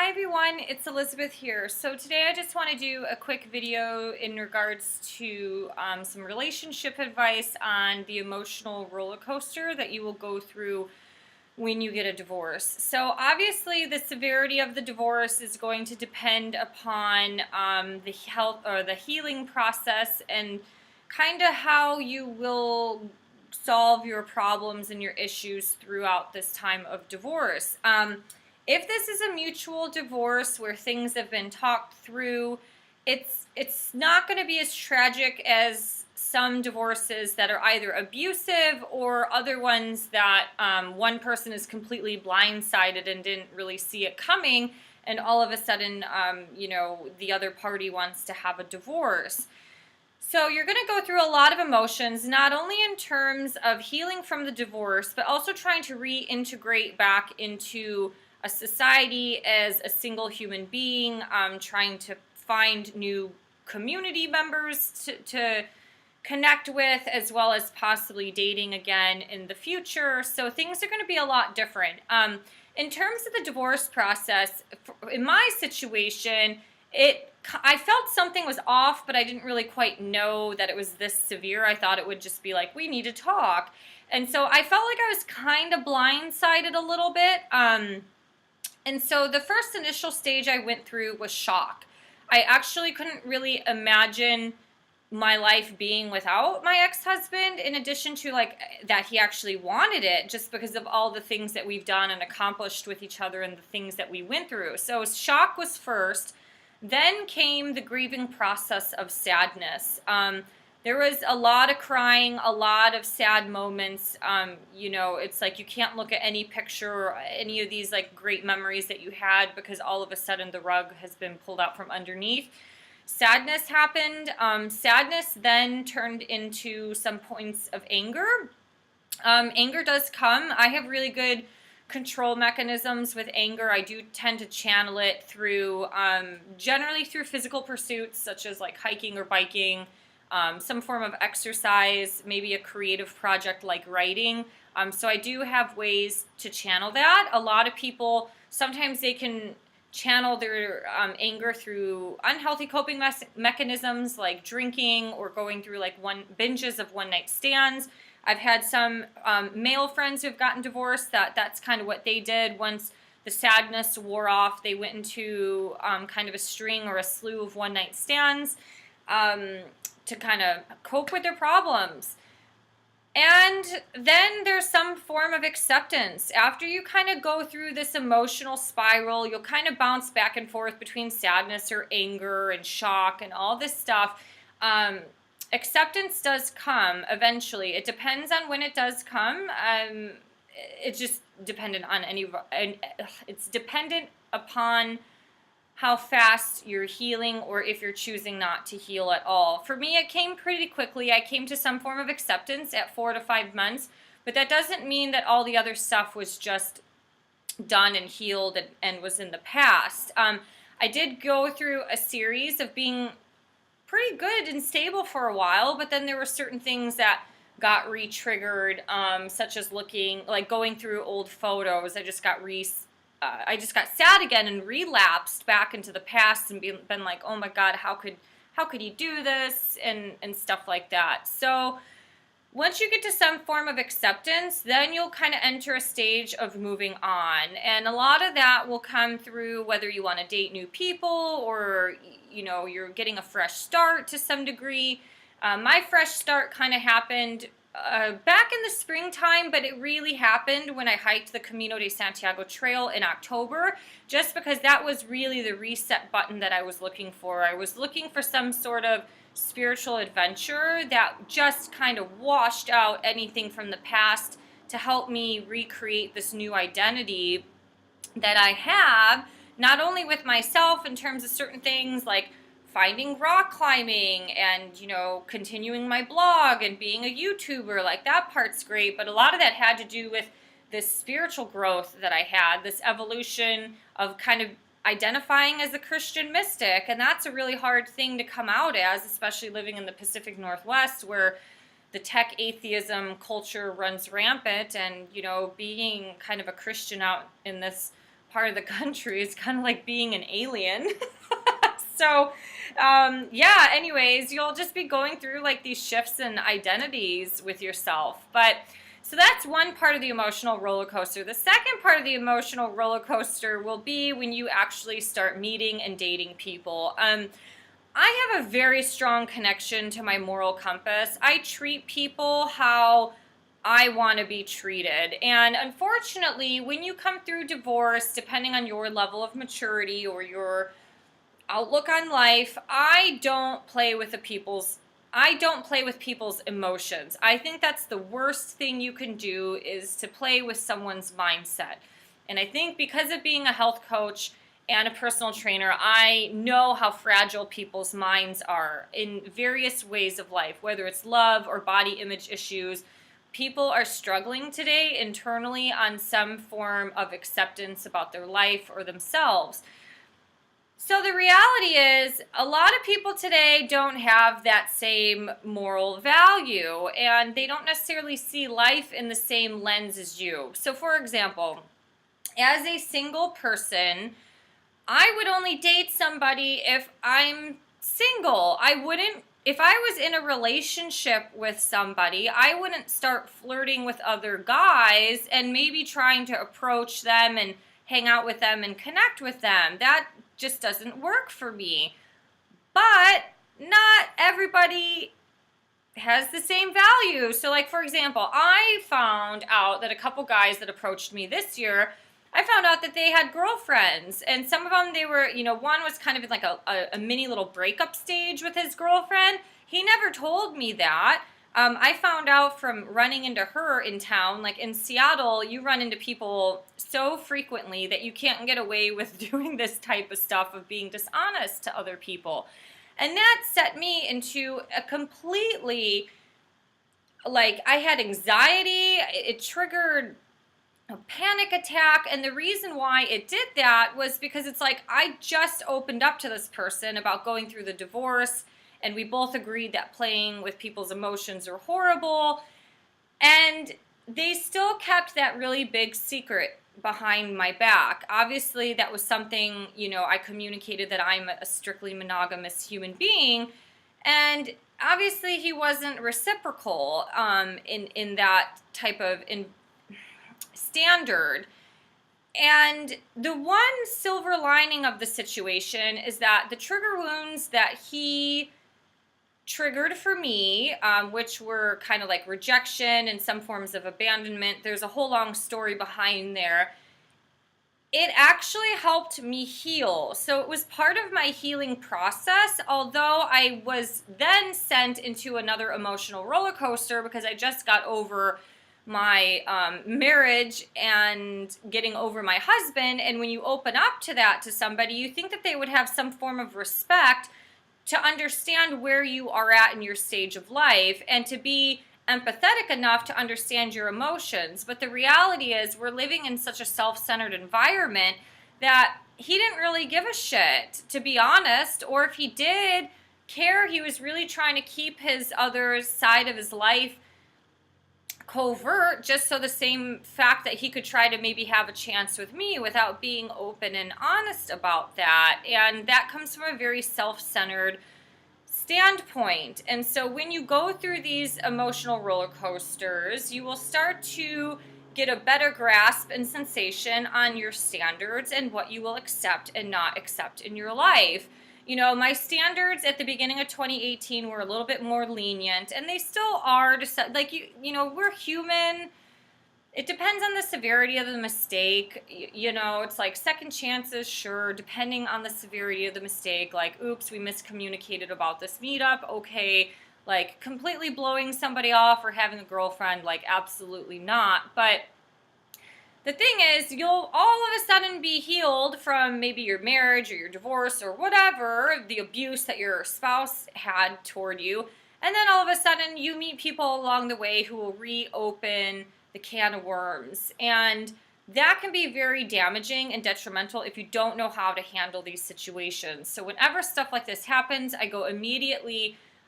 Hi everyone, it's Elizabeth here. So today I just want to do a quick video in regards to some relationship advice on the emotional roller coaster that you will go through when you get a divorce. So obviously the severity of the divorce is going to depend upon the health or the healing process and kind of how you will solve your problems and your issues throughout this time of divorce. If this is a mutual divorce where things have been talked through, it's not going to be as tragic as some divorces that are either abusive or other ones that one person is completely blindsided and didn't really see it coming, and all of a sudden, the other party wants to have a divorce. So you're going to go through a lot of emotions, not only in terms of healing from the divorce, but also trying to reintegrate back into a society as a single human being, trying to find new community members to connect with, as well as possibly dating again in the future. So things are going to be a lot different. In terms of the divorce process, in my situation, I felt something was off, but I didn't really quite know that it was this severe. I thought it would just be like, we need to talk. And so I felt like I was kind of blindsided a little bit. And so the first initial stage I went through was shock. I actually couldn't really imagine my life being without my ex-husband, in addition to that he actually wanted it, just because of all the things that we've done and accomplished with each other and the things that we went through. So shock was first. Then came the grieving process of sadness. There was a lot of crying, a lot of sad moments. It's like you can't look at any picture or any of these great memories that you had, because all of a sudden the rug has been pulled out from underneath. Sadness happened. Sadness then turned into some points of anger. Anger does come. I have really good control mechanisms with anger. I do tend to channel it through, generally through physical pursuits, such as hiking or biking, some form of exercise, maybe a creative project like writing. So I do have ways to channel that. A lot of people, sometimes they can channel their anger through unhealthy coping mechanisms like drinking or going through binges of one-night stands. I've had some male friends who've gotten divorced that's kind of what they did. Once the sadness wore off, they went into kind of a string or a slew of one-night stands to kind of cope with their problems. And then there's some form of acceptance. After you kind of go through this emotional spiral, you'll kind of bounce back and forth between sadness or anger and shock and all this stuff. Acceptance does come eventually. It depends on when it does come. It's just dependent on it's dependent upon how fast you're healing, or if you're choosing not to heal at all. For me, it came pretty quickly. I came to some form of acceptance at 4 to 5 months, but that doesn't mean that all the other stuff was just done and healed and was in the past. I did go through a series of being pretty good and stable for a while, but then there were certain things that got re-triggered, such as going through old photos. I just got sad again and relapsed back into the past and been like, oh my God, how could you do this, and stuff like that. So once you get to some form of acceptance, then you'll kind of enter a stage of moving on. And a lot of that will come through whether you want to date new people or, you're getting a fresh start to some degree. My fresh start kind of happened back in the springtime, but it really happened when I hiked the Camino de Santiago Trail in October, just because that was really the reset button that I was looking for. I was looking for some sort of spiritual adventure that just kind of washed out anything from the past to help me recreate this new identity that I have, not only with myself in terms of certain things like finding rock climbing and, continuing my blog and being a YouTuber. That part's great, but a lot of that had to do with this spiritual growth that I had, this evolution of kind of identifying as a Christian mystic. And that's a really hard thing to come out as, especially living in the Pacific Northwest, where the tech atheism culture runs rampant, and being kind of a Christian out in this part of the country. It's kind of like being an alien. So, yeah, anyways, you'll just be going through like these shifts and identities with yourself. But so that's one part of the emotional roller coaster. The second part of the emotional roller coaster will be when you actually start meeting and dating people. I have a very strong connection to my moral compass. I treat people how I want to be treated. And unfortunately, when you come through divorce, depending on your level of maturity or your outlook on life, I don't play with people's emotions. I think that's the worst thing you can do, is to play with someone's mindset. And I think because of being a health coach and a personal trainer, I know how fragile people's minds are in various ways of life, whether it's love or body image issues. People are struggling today internally on some form of acceptance about their life or themselves. So the reality is, a lot of people today don't have that same moral value, and they don't necessarily see life in the same lens as you. So for example, as a single person, I would only date somebody if I'm single. If I was in a relationship with somebody, I wouldn't start flirting with other guys and maybe trying to approach them and hang out with them and connect with them. That just doesn't work for me. But not everybody has the same value. So like, for example, I found out that a couple guys that approached me this year, I found out that they had girlfriends, and some of them, they were, one was kind of in like a mini little breakup stage with his girlfriend. He never told me that. I found out from running into her in town. Like in Seattle, you run into people so frequently that you can't get away with doing this type of stuff, of being dishonest to other people. And that set me into a completely, like, I had anxiety. It triggered a panic attack, and the reason why it did that was because it's like I just opened up to this person about going through the divorce, and we both agreed that playing with people's emotions are horrible, and they still kept that really big secret behind my back. Obviously, that was something, I communicated that I'm a strictly monogamous human being, and obviously he wasn't reciprocal in that type of standard. And the one silver lining of the situation is that the trigger wounds that he triggered for me, which were kind of like rejection and some forms of abandonment, there's a whole long story behind there. It actually helped me heal. So it was part of my healing process, although I was then sent into another emotional roller coaster because I just got over my marriage and getting over my husband. And when you open up to that to somebody, you think that they would have some form of respect to understand where you are at in your stage of life and to be empathetic enough to understand your emotions. But the reality is, we're living in such a self-centered environment that he didn't really give a shit, to be honest. Or if he did care, he was really trying to keep his other side of his life covert, just so the same fact that he could try to maybe have a chance with me without being open and honest about that. And that comes from a very self-centered standpoint. And so when you go through these emotional roller coasters, you will start to get a better grasp and sensation on your standards and what you will accept and not accept in your life. My standards at the beginning of 2018 were a little bit more lenient, and they still are. We're human. It depends on the severity of the mistake. It's like second chances, sure, depending on the severity of the mistake. Like, oops, we miscommunicated about this meetup. Okay, like completely blowing somebody off or having a girlfriend, like absolutely not. But the thing is, you'll all of a sudden be healed from maybe your marriage or your divorce or whatever, the abuse that your spouse had toward you. And then all of a sudden you meet people along the way who will reopen the can of worms. And that can be very damaging and detrimental if you don't know how to handle these situations. So whenever stuff like this happens, I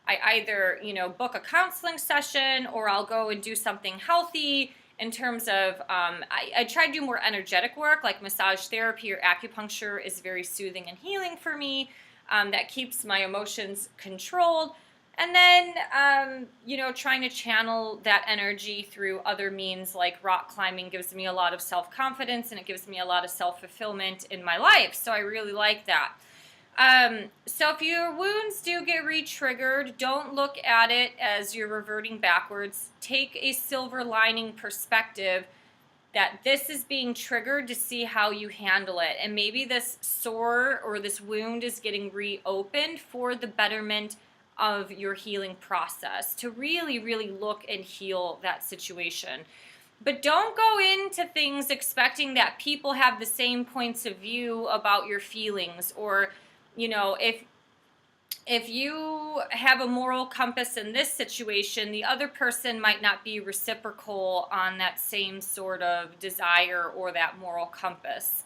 either, book a counseling session, or I'll go and do something healthy in terms of, I try to do more energetic work, like massage therapy or acupuncture is very soothing and healing for me. That keeps my emotions controlled. And then, trying to channel that energy through other means like rock climbing gives me a lot of self-confidence, and it gives me a lot of self-fulfillment in my life. So I really like that. So if your wounds do get re-triggered, don't look at it as you're reverting backwards. Take a silver lining perspective that this is being triggered to see how you handle it. And maybe this sore or this wound is getting reopened for the betterment of your healing process, to really, really look and heal that situation. But don't go into things expecting that people have the same points of view about your feelings, or, if you have a moral compass in this situation, the other person might not be reciprocal on that same sort of desire or that moral compass.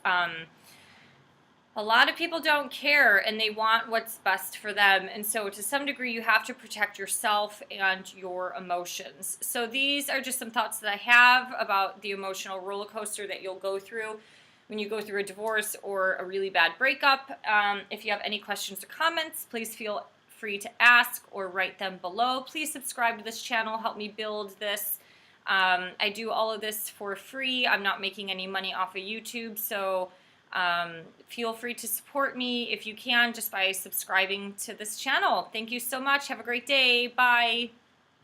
A lot of people don't care, and they want what's best for them. And so to some degree, you have to protect yourself and your emotions. So these are just some thoughts that I have about the emotional roller coaster that you'll go through when you go through a divorce or a really bad breakup. If you have any questions or comments, please feel free to ask or write them below. Please subscribe to this channel. Help me build this. I do all of this for free. I'm not making any money off of YouTube, so feel free to support me if you can just by subscribing to this channel. Thank you so much. Have a great day. Bye.